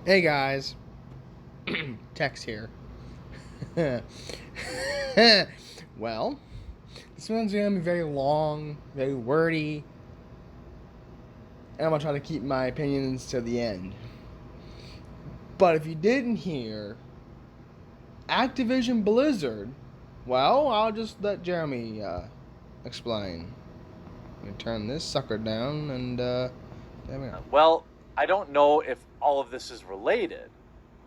Hey guys, Tex here. Well, this one's gonna be very long, very wordy, and I'm gonna try to keep my opinions to the end. But if you didn't hear, Activision Blizzard, well, I'll just let Jeremy explain. I'm gonna turn this sucker down and there we go. Well, I don't know if all of this is related,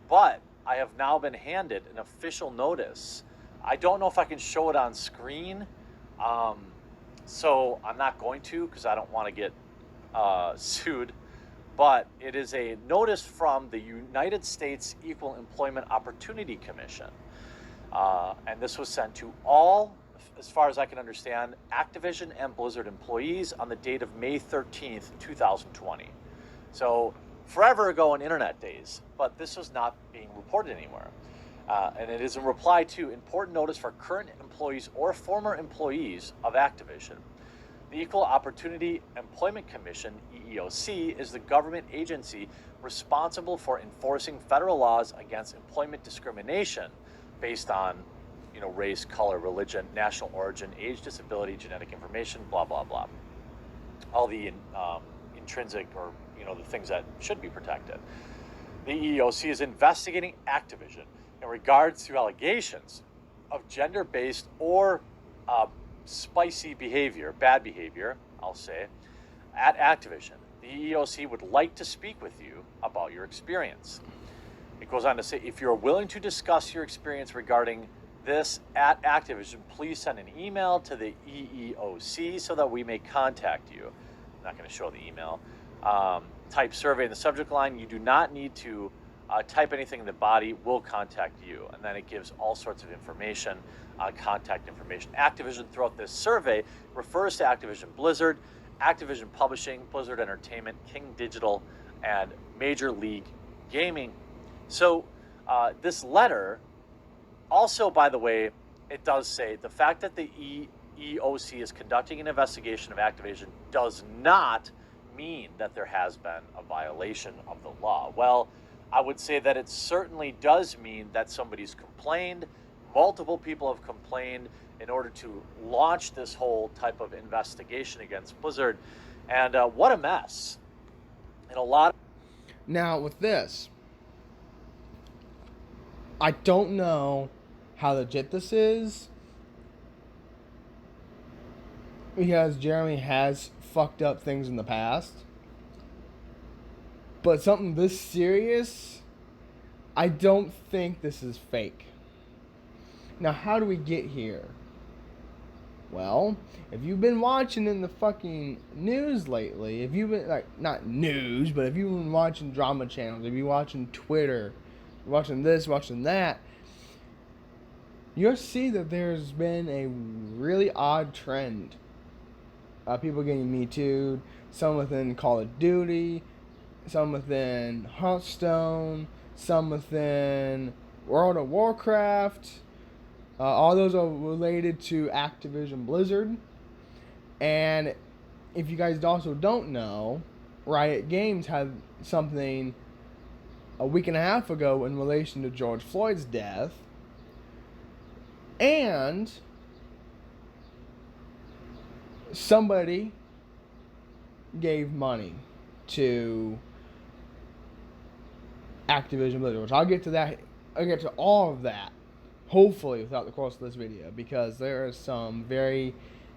but I have now been handed an official notice. I don't know if I can show it on screen, um, so I'm not going to because I don't want to get sued. But it is a notice from the United States Equal Employment Opportunity Commission. And this was sent to all, as far as I can understand, Activision and Blizzard employees on the date of May 13th, 2020. So forever ago in internet days, but this was not being reported anywhere. And it is in reply to important notice for current employees or former employees of Activision. The Equal Opportunity Employment Commission, EEOC, is the government agency responsible for enforcing federal laws against employment discrimination based on, race, color, religion, national origin, age, disability, genetic information, blah blah blah. All the intrinsic or the things that should be protected. The EEOC is investigating Activision in regards to allegations of gender-based or spicy behavior, bad behavior, I'll say, at Activision. The EEOC would like to speak with you about your experience. It goes on to say, if you're willing to discuss your experience regarding this at Activision, please send an email to the EEOC so that we may contact you. I'm not going to show the email. Type survey in the subject line. You do not need to type anything in the body. We'll contact you. And then it gives all sorts of information, contact information. Activision, throughout this survey, refers to Activision Blizzard, Activision Publishing, Blizzard Entertainment, King Digital, and Major League Gaming. So this letter, also, by the way, it does say the fact that the EEOC is conducting an investigation of Activision does not mean that there has been a violation of the law. Well, I would say that it certainly does mean that somebody's complained. Multiple people have complained in order to launch this whole type of investigation against Blizzard. And what a mess. And a lot of... Now with this, I don't know how legit this is because Jeremy has fucked up things in the past. But something this serious, I don't think this is fake. Now, how do we get here? Well, if you've been watching in the fucking news lately, if you've been, not news, but if you've been watching drama channels, if you're watching Twitter, watching this, watching that, you'll see that there's been a really odd trend. People getting Me Too'd, some within Call of Duty, some within Hearthstone, some within World of Warcraft. All those are related to Activision Blizzard. And if you guys also don't know, Riot Games had something a week and a half ago in relation to George Floyd's death. And somebody gave money to Activision Blizzard, which I'll get to that. I'll get to all of that, hopefully, without the course of this video, because there is some very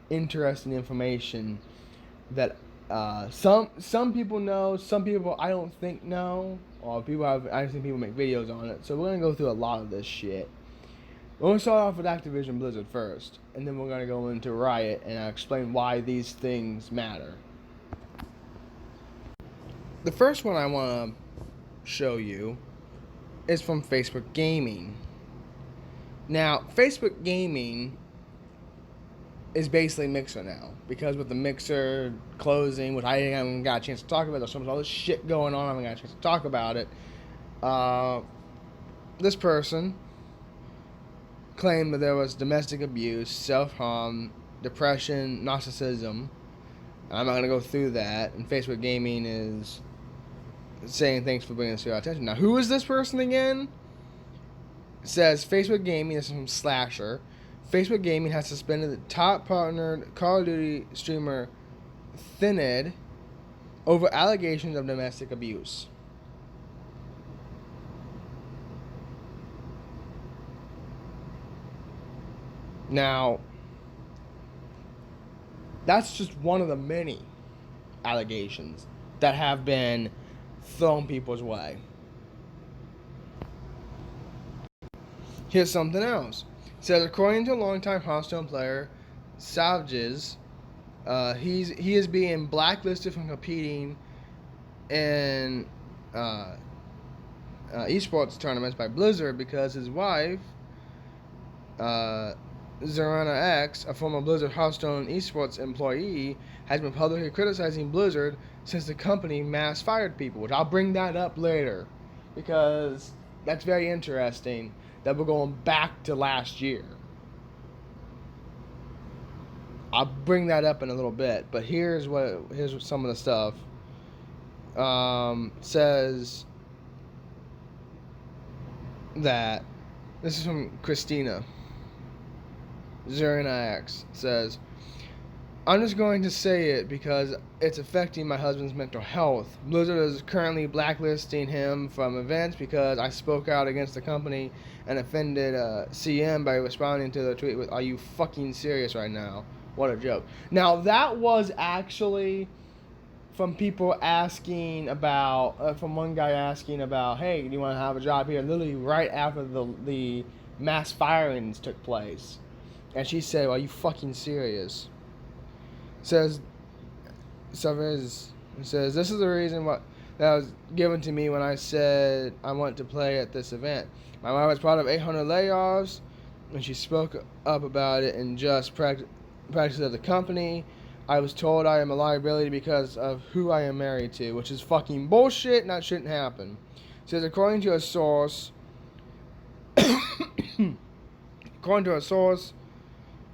interesting information that some people know, some people I don't think know, or I've seen people make videos on it. So we're gonna go through a lot of this shit. We're gonna start off with Activision Blizzard first, and then we're gonna go into Riot and explain why these things matter. The first one I want to show you is from Facebook Gaming. Now, Facebook Gaming is basically Mixer now, because with the Mixer closing, which I haven't got a chance to talk about, there's all this shit going on, I haven't got a chance to talk about it. This person claimed that there was domestic abuse, self-harm, depression, narcissism. I'm not going to go through that, and Facebook Gaming is saying thanks for bringing this to our attention. Now, who is this person again? It says Facebook Gaming. This is from Slasher. Facebook Gaming has suspended the top partnered Call of Duty streamer Thinid over allegations of domestic abuse. Now, that's just one of the many allegations that have been thrown people's way. Here's something else. It says, according to longtime Hearthstone player Savages, he is being blacklisted from competing in esports tournaments by Blizzard because his wife, Zarana X, a former Blizzard Hearthstone esports employee, has been publicly criticizing Blizzard since the company mass fired people, which I'll bring that up later because that's very interesting that we're going back to last year. I'll bring that up in a little bit, but here's some of the stuff. Says that this is from Christina. Zarina X says, I'm just going to say it because it's affecting my husband's mental health. Blizzard is currently blacklisting him from events because I spoke out against the company and offended CM by responding to the tweet with, "Are you fucking serious right now?" What a joke. Now, that was actually from people asking about, from one guy asking about, hey, do you want to have a job here? Literally right after the mass firings took place. And she said, are you fucking serious? Says, this is the reason that was given to me when I said I want to play at this event. My wife was part of 800 layoffs, and she spoke up about it in just practice of the company. I was told I am a liability because of who I am married to, which is fucking bullshit and that shouldn't happen. It says, according to a source,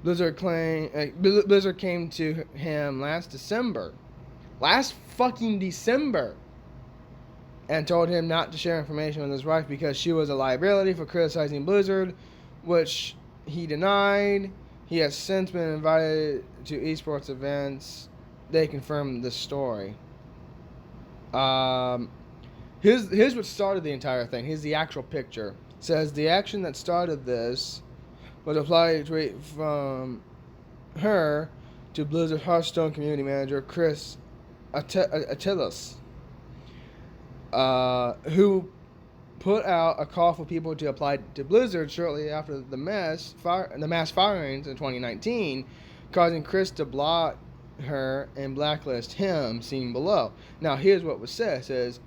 Blizzard came to him last fucking December, and told him not to share information with his wife because she was a liability for criticizing Blizzard, which he denied. He has since been invited to esports events. They confirmed this story. Here's what started the entire thing. Here's the actual picture. It says the action that started this was applied tweet from her to Blizzard Hearthstone community manager Chris Attilas, who put out a call for people to apply to Blizzard shortly after the mass firings in 2019, causing Chris to block her and blacklist him, seen below. Now, here's what was said. It says,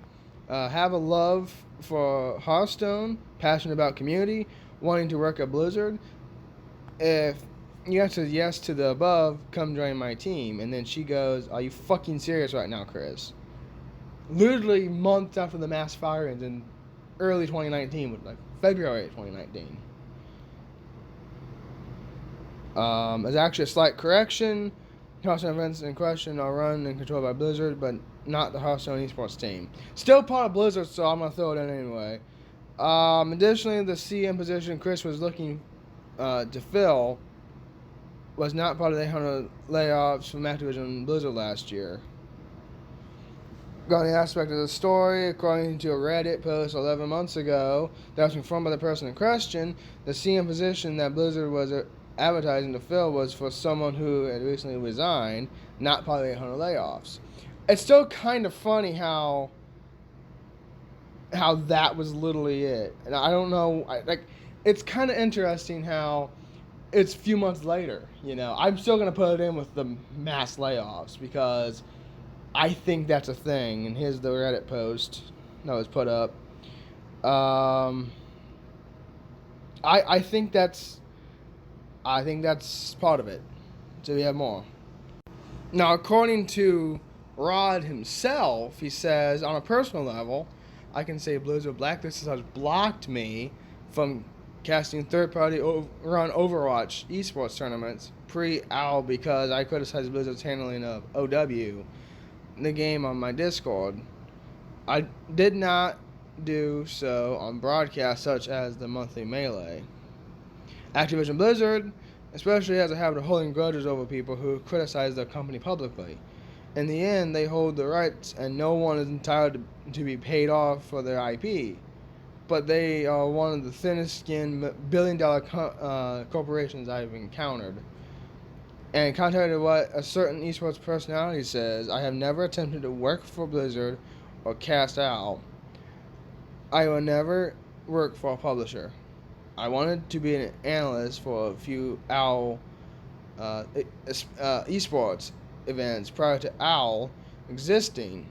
have a love for Hearthstone, passionate about community, wanting to work at Blizzard. If you answer yes to the above, come join my team. And then she goes, are you fucking serious right now, Chris? Literally months after the mass firings in early 2019, like February 2019. There's actually a slight correction. Hearthstone events in question are run and controlled by Blizzard, but not the Hearthstone esports team. Still part of Blizzard, so I'm going to throw it in anyway. Additionally, the CM position Chris was looking to fill was not part of the 800 layoffs from Activision and Blizzard last year. Regarding the aspect of the story, according to a Reddit post 11 months ago that was confirmed by the person in question, the CM position that Blizzard was advertising to fill was for someone who had recently resigned, not part of the 800 layoffs. It's still kind of funny how that was literally it. And I don't know, it's kind of interesting how it's a few months later, you know. I'm still going to put it in with the mass layoffs because I think that's a thing. And here's the Reddit post that was put up. I think that's part of it. So we have more. Now, according to Rod himself, he says, on a personal level, I can say Blizzard blacklisted has blocked me from casting third-party run Overwatch esports tournaments pre-OWL because I criticized Blizzard's handling of OW, the game, on my Discord. I did not do so on broadcasts such as the monthly Melee. Activision Blizzard especially has a habit of holding grudges over people who criticize their company publicly. In the end, they hold the rights, and no one is entitled to be paid off for their IP. But they are one of the thinnest-skinned billion-dollar corporations I've encountered. And contrary to what a certain esports personality says, I have never attempted to work for Blizzard or cast OWL. I will never work for a publisher. I wanted to be an analyst for a few OWL esports events prior to OWL existing,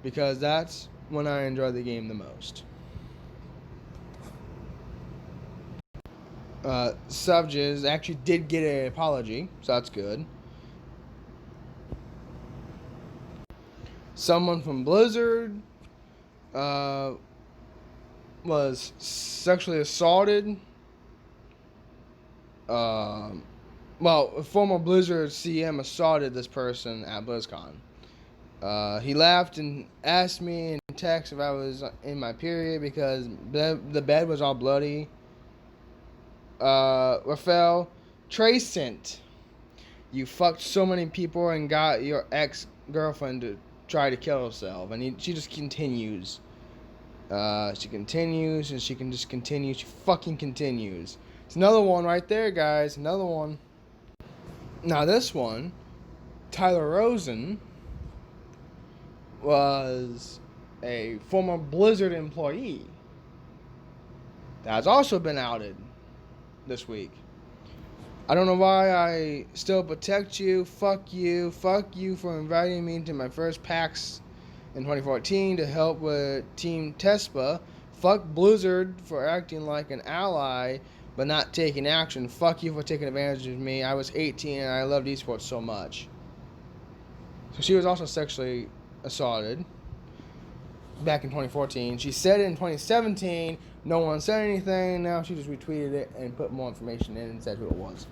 because that's when I enjoy the game the most. Subges actually did get an apology, so that's good. Someone from Blizzard was sexually assaulted. Well, a former Blizzard CM assaulted this person at BlizzCon. He laughed and asked me in text if I was in my period because the bed was all bloody. Rafael Tracent, you fucked so many people and got your ex-girlfriend to try to kill herself. And she just continues. She continues and she can just continue. She fucking continues. It's another one right there, guys. Another one. Now this one, Tyler Rosen, was a former Blizzard employee that has also been outed this week. I don't know why I still protect you. Fuck you. Fuck you for inviting me to my first PAX in 2014 to help with Team TESPA. Fuck Blizzard for acting like an ally but not taking action. Fuck you for taking advantage of me. I was 18 and I loved esports so much. So she was also sexually assaulted back in 2014. She said it in 2017. No one said anything. Now she just retweeted it and put more information in and said who it was.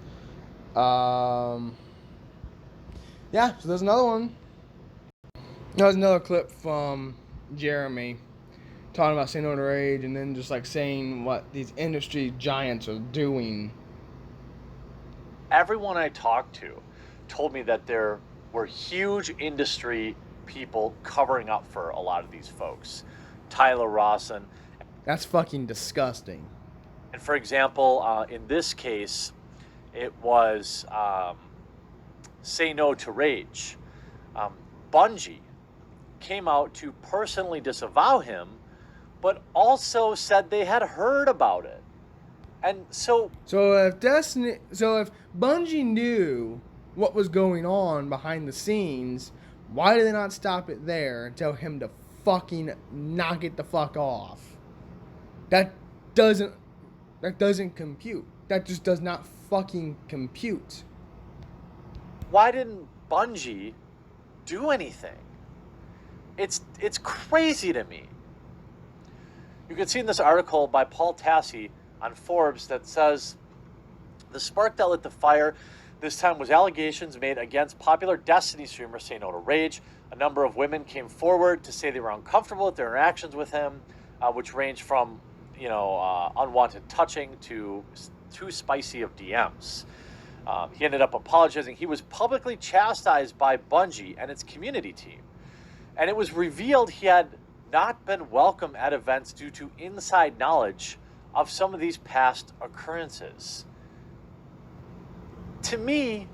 Yeah, so there's another one. There's another clip from Jeremy talking about saying no to rage and then just like saying what these industry giants are doing. Everyone I talked to told me that there were huge industry people covering up for a lot of these folks. Tyler Rosen. That's fucking disgusting. And for example, in this case, it was Say No to Rage. Bungie came out to personally disavow him, but also said they had heard about it. And so if Bungie knew what was going on behind the scenes, why did they not stop it there and tell him to fucking knock it the fuck off? That doesn't compute. That just does not fucking compute. Why didn't Bungie do anything? It's crazy to me. You can see in this article by Paul Tassi on Forbes that says the spark that lit the fire this time was allegations made against popular Destiny streamer Say No to Rage. A number of women came forward to say they were uncomfortable with their interactions with him, which ranged from unwanted touching to too spicy of DMs. He ended up apologizing. He was publicly chastised by Bungie and its community team. And it was revealed he had not been welcome at events due to inside knowledge of some of these past occurrences. To me,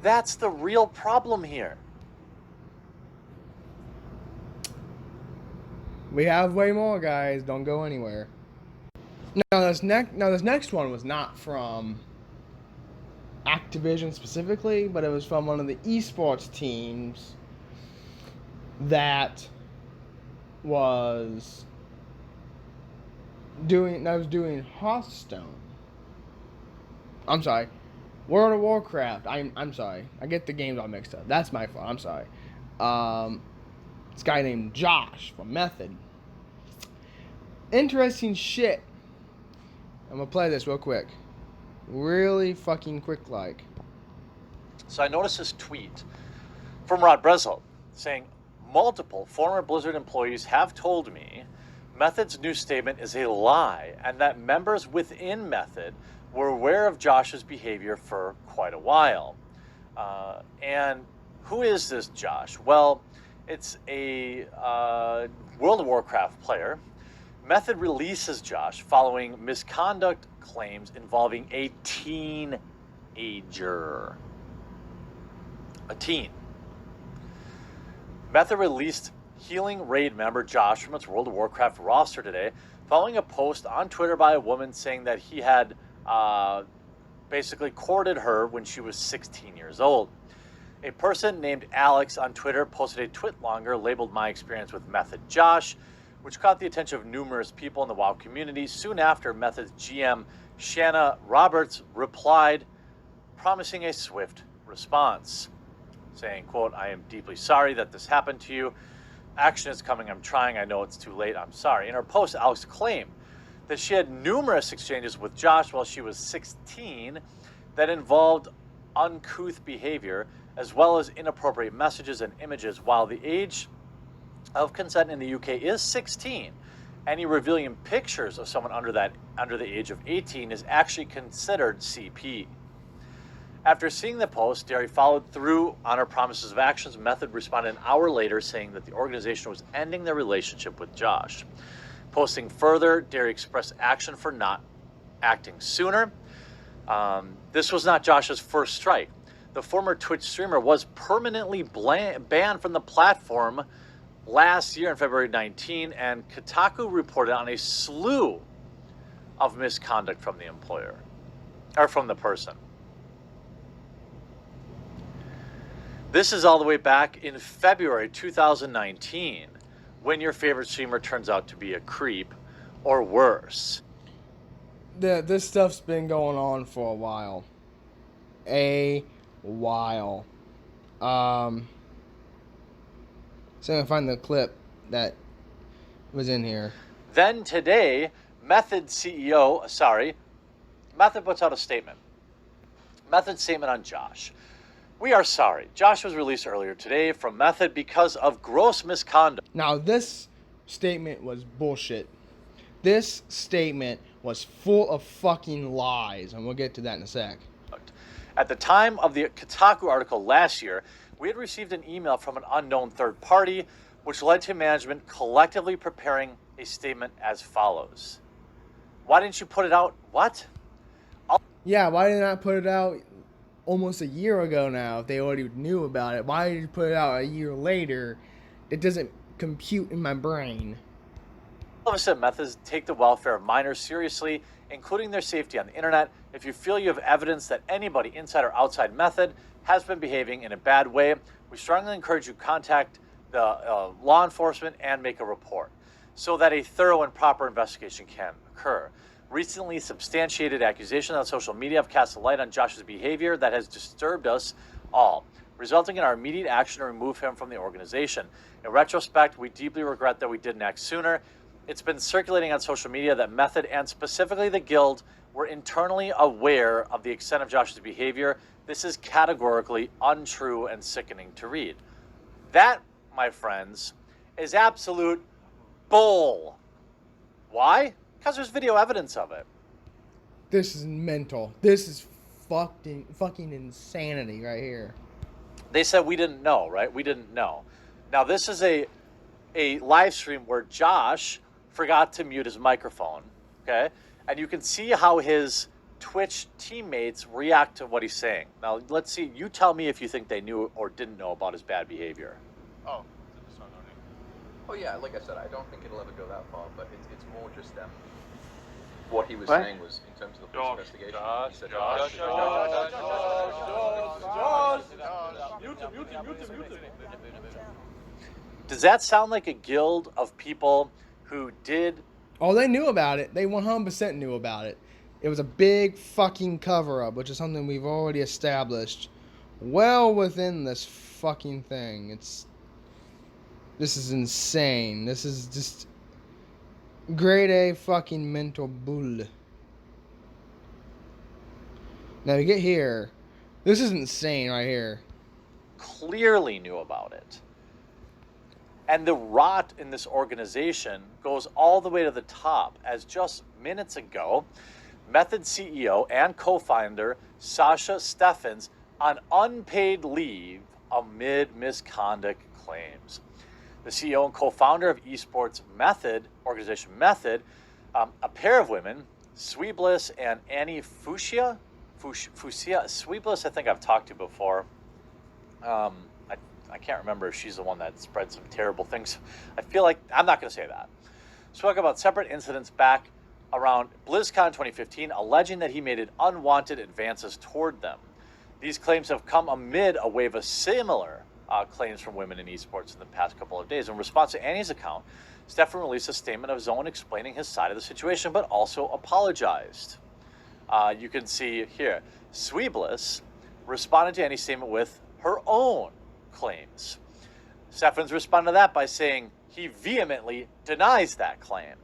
that's the real problem here. We have way more, guys. Don't go anywhere. Now this next one was not from Activision specifically, but it was from one of the esports teams that was doing Hearthstone. I'm sorry, World of Warcraft. I'm sorry. I get the games all mixed up. That's my fault. I'm sorry. This guy named Josh from Method. Interesting shit. I'm gonna play this real quick. Really fucking quick like. So I noticed this tweet from Rod Breslow saying, multiple former Blizzard employees have told me Method's new statement is a lie and that members within Method were aware of Josh's behavior for quite a while. And who is this Josh? Well, it's a World of Warcraft player. Method releases Josh following misconduct claims involving a teenager. A teen. Method released Healing Raid member Josh from its World of Warcraft roster today, following a post on Twitter by a woman saying that he had basically courted her when she was 16 years old. A person named Alex on Twitter posted a twit longer labeled "My Experience with Method Josh," which caught the attention of numerous people in the WoW community. Soon after, Method's GM Shanna Roberts replied, promising a swift response, saying, quote, "I am deeply sorry that this happened to you. Action is coming. I'm trying. I know it's too late. I'm sorry." In her post, Alex claimed that she had numerous exchanges with Josh while she was 16 that involved uncouth behavior as well as inappropriate messages and images. While the age of consent in the UK is 16, any revealing pictures of someone under the age of 18 is actually considered CP. After seeing the post, Derry followed through on her promises of actions. Method responded an hour later saying that the organization was ending their relationship with Josh. Posting further, Derry expressed action for not acting sooner. This was not Josh's first strike. The former Twitch streamer was permanently banned from the platform last year on February 19, and Kotaku reported on a slew of misconduct from the employer, or from the person. This is all the way back in February 2019, when your favorite streamer turns out to be a creep, or worse. This stuff's been going on for a while. So I'm gonna find the clip that was in here. Then today, Method puts out a statement. Method's statement on Josh. "We are sorry. Josh was released earlier today from Method because of gross misconduct." Now, this statement was bullshit. This statement was full of fucking lies, and we'll get to that in a sec. At the time of the Kotaku article last year, we had received an email from an unknown third party, which led to management collectively preparing a statement as follows. Why didn't you put it out? What? Yeah, why did I not put it out almost a year ago now if they already knew about it? Why did you put it out a year later? It doesn't compute in my brain. All of a sudden, methods take the welfare of minors seriously, including their safety on the internet. If you feel you have evidence that anybody inside or outside Method has been behaving in a bad way, we strongly encourage you to contact the law enforcement and make a report so that a thorough and proper investigation can occur. Recently substantiated accusations on social media have cast a light on Josh's behavior that has disturbed us all, resulting in our immediate action to remove him from the organization. In retrospect, we deeply regret that we didn't act sooner. It's been circulating on social media that Method and specifically the Guild were internally aware of the extent of Josh's behavior. This is categorically untrue and sickening to read. That, my friends, is absolute bull. Why? Because there's video evidence of it. This is mental. This is fucking insanity right here. They said we didn't know, right? We didn't know. Now, this is a live stream where Josh forgot to mute his microphone, okay? And you can see how his Twitch teammates react to what he's saying. Now, let's see. You tell me if you think they knew or didn't know about his bad behavior. Oh yeah, like I said, I don't think it'll ever go that far, but it's more just what he was saying was in terms of the police investigation. He said, Does that sound like a guild of people who did? Oh, they knew about it. They 100% knew about it. It was a big fucking cover-up, which is something we've already established well within this fucking thing. This is insane. This is just grade A fucking mental bull. Now you get here. This is insane right here. Clearly knew about it. And the rot in this organization goes all the way to the top, as just minutes ago, Method CEO and co-founder Sasha Steffens on unpaid leave amid misconduct claims. The CEO and co-founder of esports Method, organization Method, a pair of women, Sweebliss and Annie Fuchsia. Sweebliss, I think I've talked to before. I can't remember if she's the one that spread some terrible things. I feel like I'm not going to say that. Spoke about separate incidents back around BlizzCon 2015, alleging that he made unwanted advances toward them. These claims have come amid a wave of similar claims from women in esports in the past couple of days. In response to Annie's account, Stefan released a statement of his own explaining his side of the situation, but also apologized. You can see here, Sweebliss responded to Annie's statement with her own claims. Stefan's responded to that by saying he vehemently denies that claim.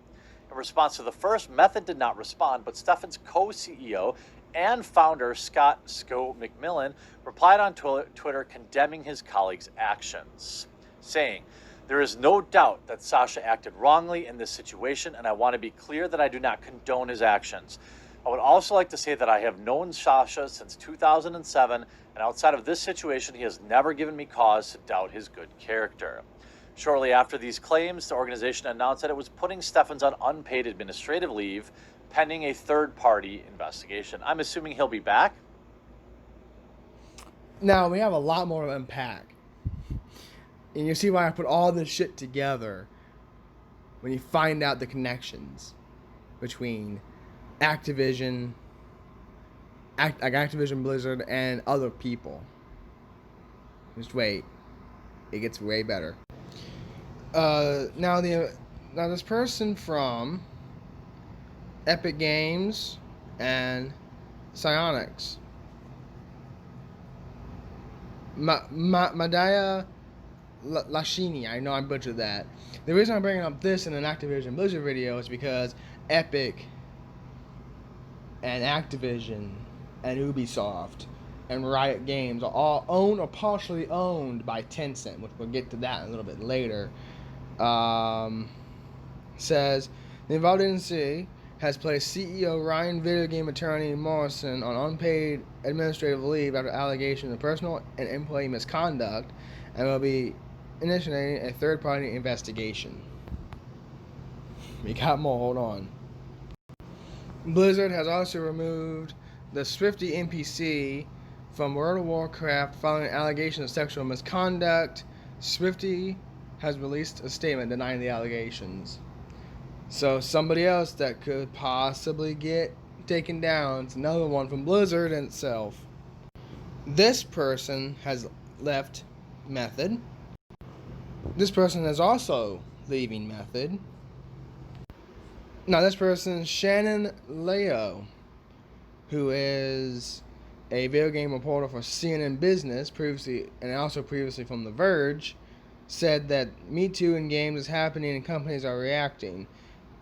In response to the first, Method did not respond, but Stefan's co-CEO and founder, Scott "Sco" McMillan, replied on Twitter condemning his colleague's actions, saying, "There is no doubt that Sasha acted wrongly in this situation, and I want to be clear that I do not condone his actions. I would also like to say that I have known Sasha since 2007, and outside of this situation, he has never given me cause to doubt his good character." Shortly after these claims, the organization announced that it was putting Steffens on unpaid administrative leave pending a third-party investigation. I'm assuming he'll be back. Now, we have a lot more to unpack. And you see why I put all this shit together when you find out the connections between Activision, Activision Blizzard, and other people. Just wait. It gets way better. Now this person from Epic Games and Psyonix, Madaya Lashini, I know I butchered that. The reason I'm bringing up this in an Activision Blizzard video is because Epic and Activision and Ubisoft and Riot Games are all owned or partially owned by Tencent, which we'll get to that a little bit later. Says the involved agency has placed CEO Ryan video game attorney Morrison on unpaid administrative leave after allegations of personal and employee misconduct, and will be initiating a third-party investigation. We got more. Hold on. Blizzard has also removed the Swifty NPC from World of Warcraft following allegations of sexual misconduct. Swifty has released a statement denying the allegations. So somebody else that could possibly get taken down is another one from Blizzard itself. This person has left Method. This person is also leaving Method. Now this person is Shannon Leo, who is a video game reporter for CNN Business, previously from The Verge, said that Me Too in games is happening and companies are reacting.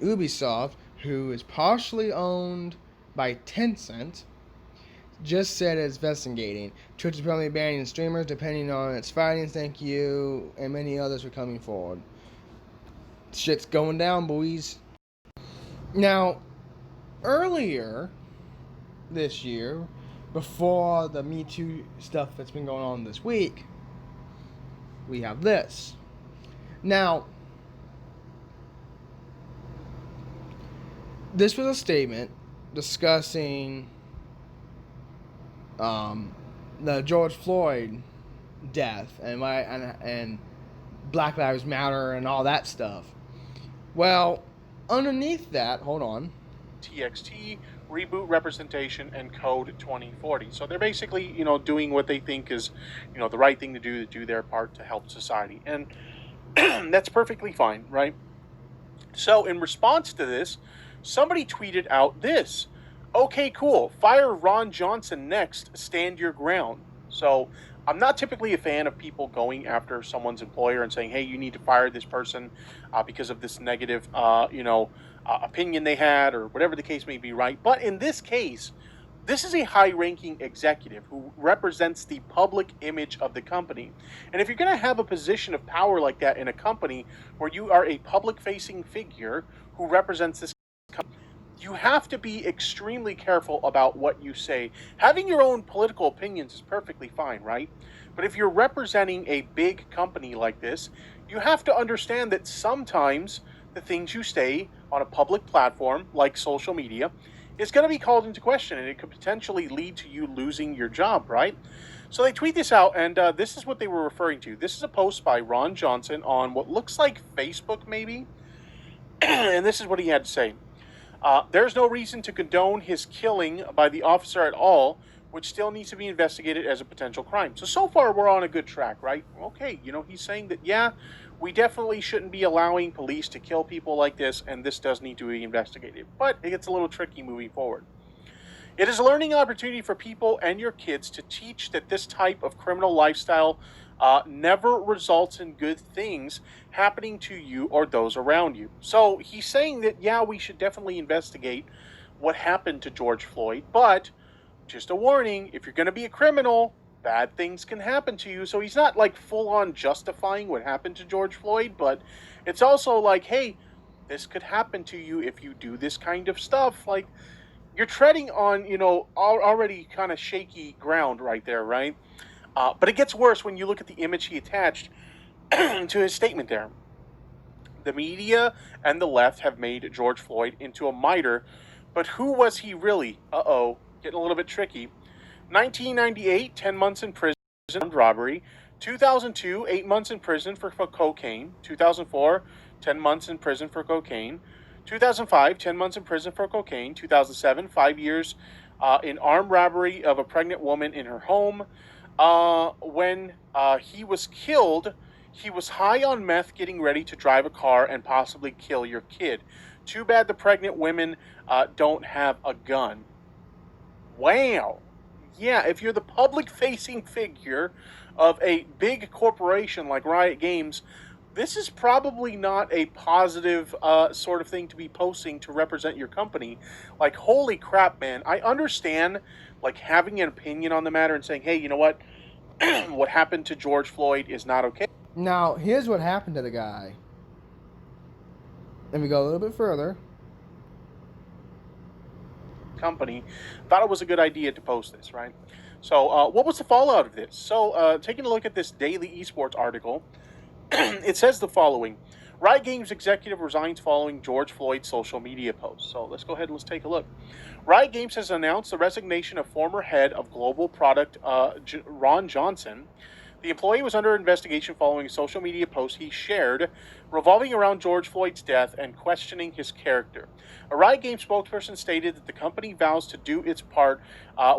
Ubisoft, who is partially owned by Tencent, just said it's investigating. Twitch is probably banning streamers depending on its findings. Thank you, and many others for coming forward. Shit's going down, boys. Now, earlier this year, before the Me Too stuff that's been going on this week, we have this. Now, this was a statement discussing the George Floyd death and Black Lives Matter and all that stuff. Well, underneath that, hold on. TXT, reboot representation, and code 2040. So they're basically, doing what they think is, the right thing to do their part to help society. And that's perfectly fine, right? So in response to this, somebody tweeted out this: "Okay, cool. Fire Ron Johnson next. Stand your ground." So I'm not typically a fan of people going after someone's employer and saying, "Hey, you need to fire this person because of this negative, opinion they had," or whatever the case may be, right? But in this case, This is a high-ranking executive who represents the public image of the company. And if you're going to have a position of power like that in a company where you are a public-facing figure who represents this company, you have to be extremely careful about what you say. Having your own political opinions is perfectly fine, right? But if you're representing a big company like this, you have to understand that sometimes the things you say on a public platform like social media is going to be called into question, and it could potentially lead to you losing your job, right? So they tweet this out, and this is what they were referring to. This is a post by Ron Johnson on what looks like Facebook, maybe. And this is what he had to say. There's no reason to condone his killing by the officer at all, which still needs to be investigated as a potential crime. So far, we're on a good track, right? Okay, he's saying that, yeah, we definitely shouldn't be allowing police to kill people like this, and this does need to be investigated. But it gets a little tricky moving forward. It is a learning opportunity for people and your kids to teach that this type of criminal lifestyle never results in good things happening to you or those around you. So he's saying that, yeah, we should definitely investigate what happened to George Floyd, but just a warning, if you're going to be a criminal, bad things can happen to you. So he's not like full on justifying what happened to George Floyd, but it's also like, hey, this could happen to you if you do this kind of stuff. Like, you're treading on, already kind of shaky ground right there, right? But it gets worse when you look at the image he attached to his statement there. The media and the left have made George Floyd into a martyr, but who was he really? Getting a little bit tricky. 1998, 10 months in prison for robbery. 2002, 8 months in prison for cocaine. 2004, 10 months in prison for cocaine. 2005, 10 months in prison for cocaine. 2007, 5 years in armed robbery of a pregnant woman in her home. When he was killed, he was high on meth getting ready to drive a car and possibly kill your kid. Too bad the pregnant women don't have a gun. Wow. Yeah, if you're the public-facing figure of a big corporation like Riot Games, this is probably not a positive sort of thing to be posting to represent your company. Like, holy crap, man. I understand, like, having an opinion on the matter and saying, hey, you know what? What happened to George Floyd is not okay. Now, here's what happened to the guy. Let me go a little bit further. Company thought it was a good idea to post this, right? So what was the fallout of this? So taking a look at this daily esports article, it says the following: Riot Games executive resigns following George Floyd's social media post. So let's go ahead and let's take a look. Riot Games has announced the resignation of former head of global product Ron Johnson. The employee was under investigation following a social media post he shared revolving around George Floyd's death and questioning his character. A Riot Games spokesperson stated that the company vows to do its part,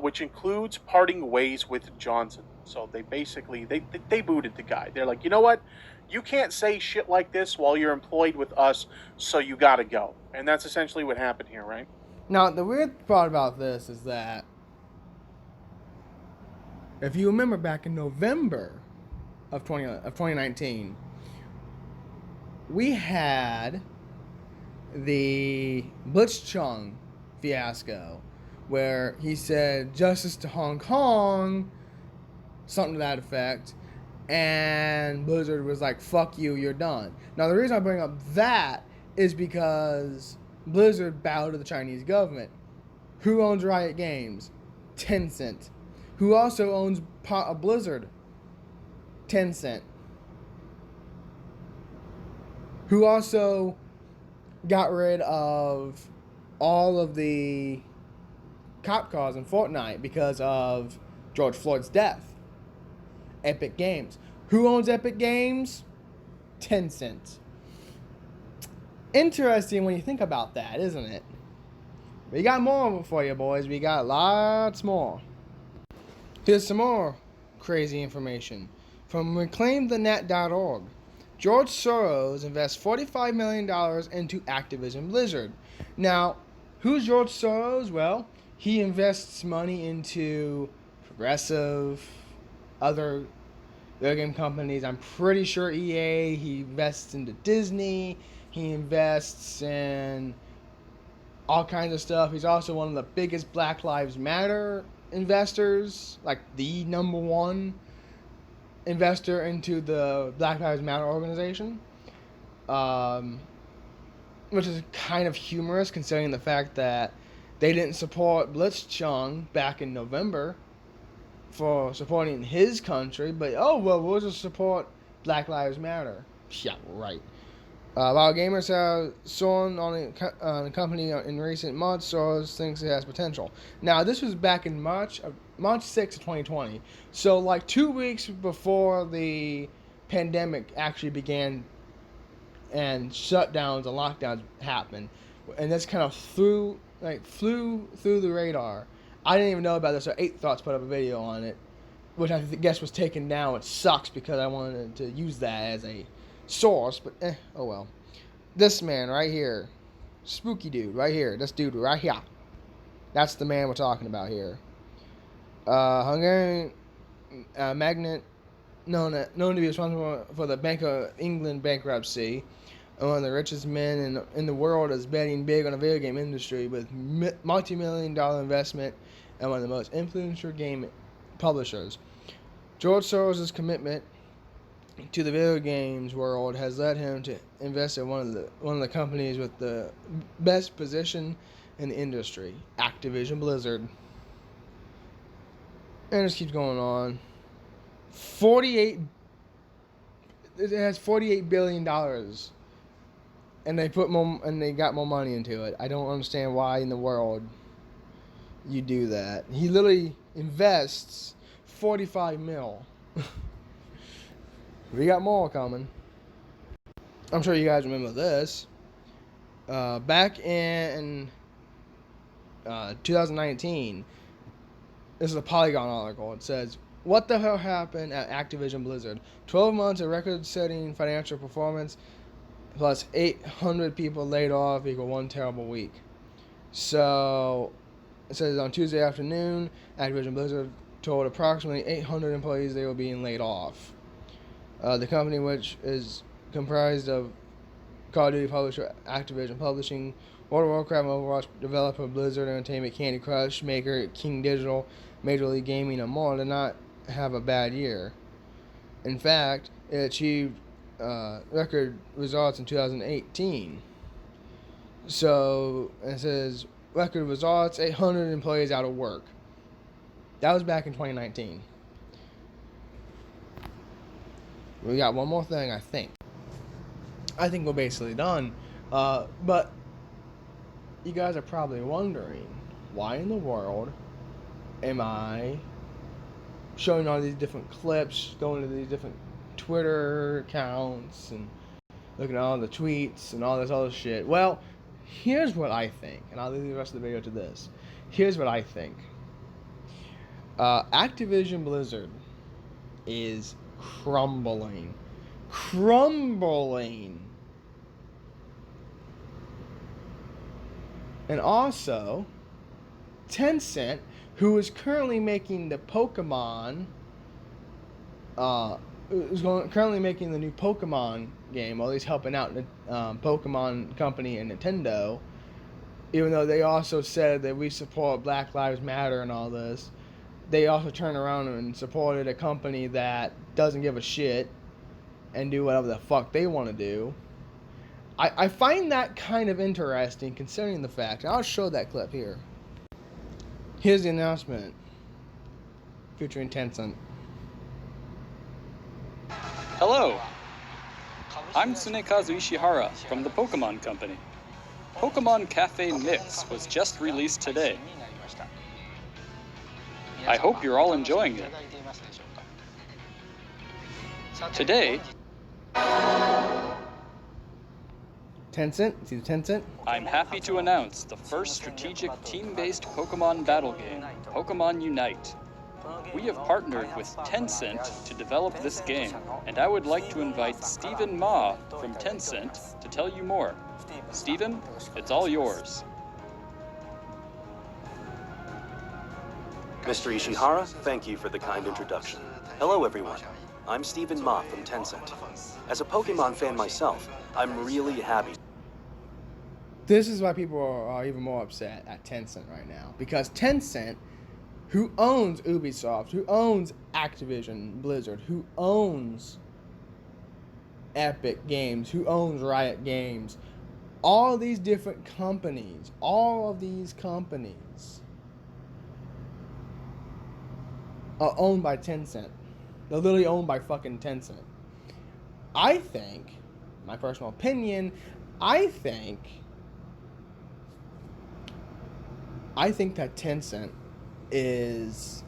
which includes parting ways with Johnson. So they basically, they booted the guy. They're like, you know what? You can't say shit like this while you're employed with us, so you gotta go. And that's essentially what happened here, right? Now, the weird part about this is that if you remember back in November of 2019, we had the Blitzchung fiasco where he said justice to Hong Kong, something to that effect, and Blizzard was like, fuck you, you're done. Now, the reason I bring up that is because Blizzard bowed to the Chinese government. Who owns Riot Games? Tencent. Who also owns Blizzard? Tencent. Who also got rid of all of the cop cars in Fortnite because of George Floyd's death? Epic Games. Who owns Epic Games? Tencent. Interesting when you think about that, isn't it? We got more for you, boys. We got lots more. Here's some more crazy information from reclaimthenet.org. George Soros invests $45 million into Activision Blizzard. Now, who's George Soros? Well, he invests money into progressive, other video game companies. I'm pretty sure EA. He invests into Disney. He invests in all kinds of stuff. He's also one of the biggest Black Lives Matter investors, like the number one investor into the Black Lives Matter organization. Which is kind of humorous considering the fact that they didn't support Blitzchung back in November for supporting his country, but we'll just support Black Lives Matter. Yeah, right. While gamers have soared on the company in recent months, Soros thinks it has potential. Now, this was back in March 6th of 2020. So, like 2 weeks before the pandemic actually began and shutdowns and lockdowns happened. And this kind of flew through the radar. I didn't even know about this, so 8 Thoughts put up a video on it, which I guess was taken down. It sucks because I wanted to use that as a source, but oh well. This man right here, spooky dude right here, this dude right here, that's the man we're talking about here. Hungarian magnate known to be responsible for the Bank of England bankruptcy, and one of the richest men in the world, is betting big on the video game industry with multi-million-dollar investment and one of the most influential game publishers. George Soros' commitment to the video games world has led him to invest in one of the companies with the best position in the industry, Activision Blizzard. And it just keeps going on. It has $48 billion, and they got more money into it. I don't understand why in the world you do that. He literally invests 45 mil. We got more coming. I'm sure you guys remember this. Back in 2019, this is a Polygon article. It says, "What the hell happened at Activision Blizzard? 12 months of record-setting financial performance, plus 800 people laid off equal one terrible week." So, it says on Tuesday afternoon, Activision Blizzard told approximately 800 employees they were being laid off. The company, which is comprised of Call of Duty publisher Activision Publishing, World of Warcraft, Overwatch developer Blizzard Entertainment, Candy Crush maker King Digital, Major League Gaming, and more, did not have a bad year. In fact, it achieved record results in 2018. So it says record results, 800 employees out of work. That was back in 2019. We got one more thing, I think. I think we're basically done. But you guys are probably wondering, why in the world am I showing all these different clips, going to these different Twitter accounts, and looking at all the tweets and all this other shit? Well, here's what I think, and I'll leave the rest of the video to this. Here's what I think. Activision Blizzard is crumbling. And also, Tencent, who is currently making the Pokemon, currently making the new Pokemon game, or at least helping out the Pokemon company and Nintendo, even though they also said that we support Black Lives Matter and all this, they also turned around and supported a company that doesn't give a shit and do whatever the fuck they want to do. I find that kind of interesting, considering the fact, and I'll show that clip here. Here's the announcement featuring Tencent. Hello, I'm Tsunekazu Ishihara from the Pokemon Company. Pokemon Cafe Mix was just released today. I hope you're all enjoying it. Today, Tencent? See the Tencent? I'm happy to announce the first strategic team-based Pokemon battle game, Pokemon Unite. We have partnered with Tencent to develop this game, and I would like to invite Stephen Ma from Tencent to tell you more. Stephen, it's all yours. Mr. Ishihara, thank you for the kind introduction. Hello everyone, I'm Stephen Ma from Tencent. As a Pokemon fan myself, I'm really happy. This is why people are even more upset at Tencent right now. Because Tencent, who owns Ubisoft, who owns Activision, Blizzard, who owns Epic Games, who owns Riot Games, all of these different companies, are owned by Tencent. They're literally owned by fucking Tencent. I think, my personal opinion, I think that Tencent is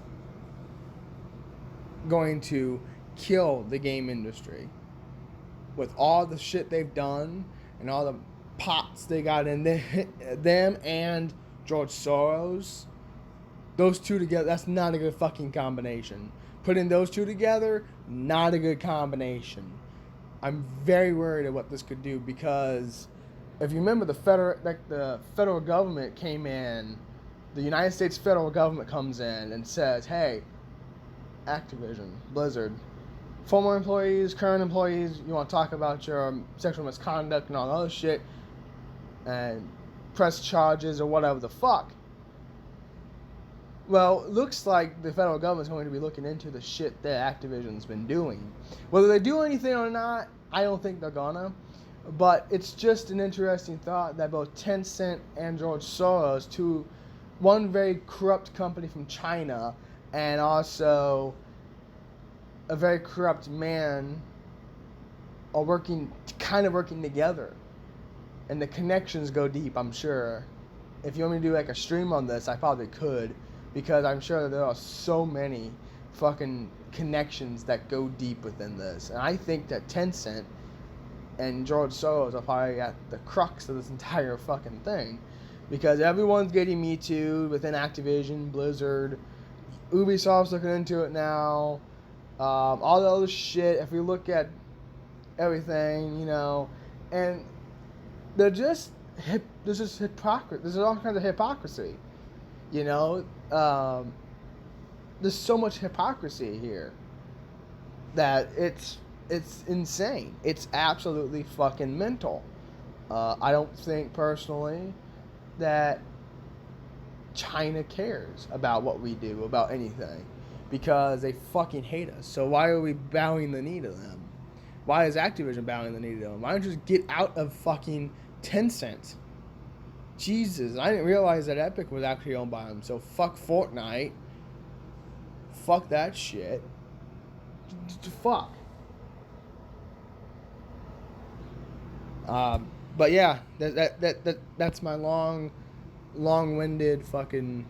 going to kill the game industry with all the shit they've done and all the pots they got in them and George Soros. Those two together, that's not a good fucking combination. Putting those two together, not a good combination. I'm very worried of what this could do, because if you remember, the federal government came in, the United States federal government comes in and says, hey, Activision, Blizzard, former employees, current employees, you want to talk about your sexual misconduct and all that other shit, and press charges or whatever the fuck. Well, it looks like the federal government's going to be looking into the shit that Activision's been doing. Whether they do anything or not, I don't think they're gonna. But it's just an interesting thought that both Tencent and George Soros, one very corrupt company from China, and also a very corrupt man, are working together. And the connections go deep, I'm sure. If you want me to do like a stream on this, I probably could. Because I'm sure that there are so many fucking connections that go deep within this. And I think that Tencent and George Soros are probably at the crux of this entire fucking thing. Because everyone's getting Me Too within Activision, Blizzard, Ubisoft's looking into it now. All the other shit, if we look at everything, and they're just, there's just hypocrisy. There's all kinds of hypocrisy. There's so much hypocrisy here that it's insane. It's absolutely fucking mental. I don't think personally that China cares about what we do, about anything, because they fucking hate us. So why are we bowing the knee to them? Why is Activision bowing the knee to them? Why don't you just get out of fucking Tencent? Jesus, I didn't realize that Epic was actually owned by them. So fuck Fortnite. Fuck that shit. Fuck. But yeah, that's my long-winded fucking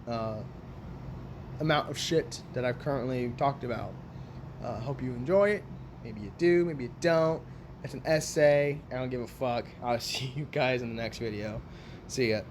amount of shit that I've currently talked about. Hope you enjoy it. Maybe you do, maybe you don't. It's an essay. I don't give a fuck. I'll see you guys in the next video. See ya.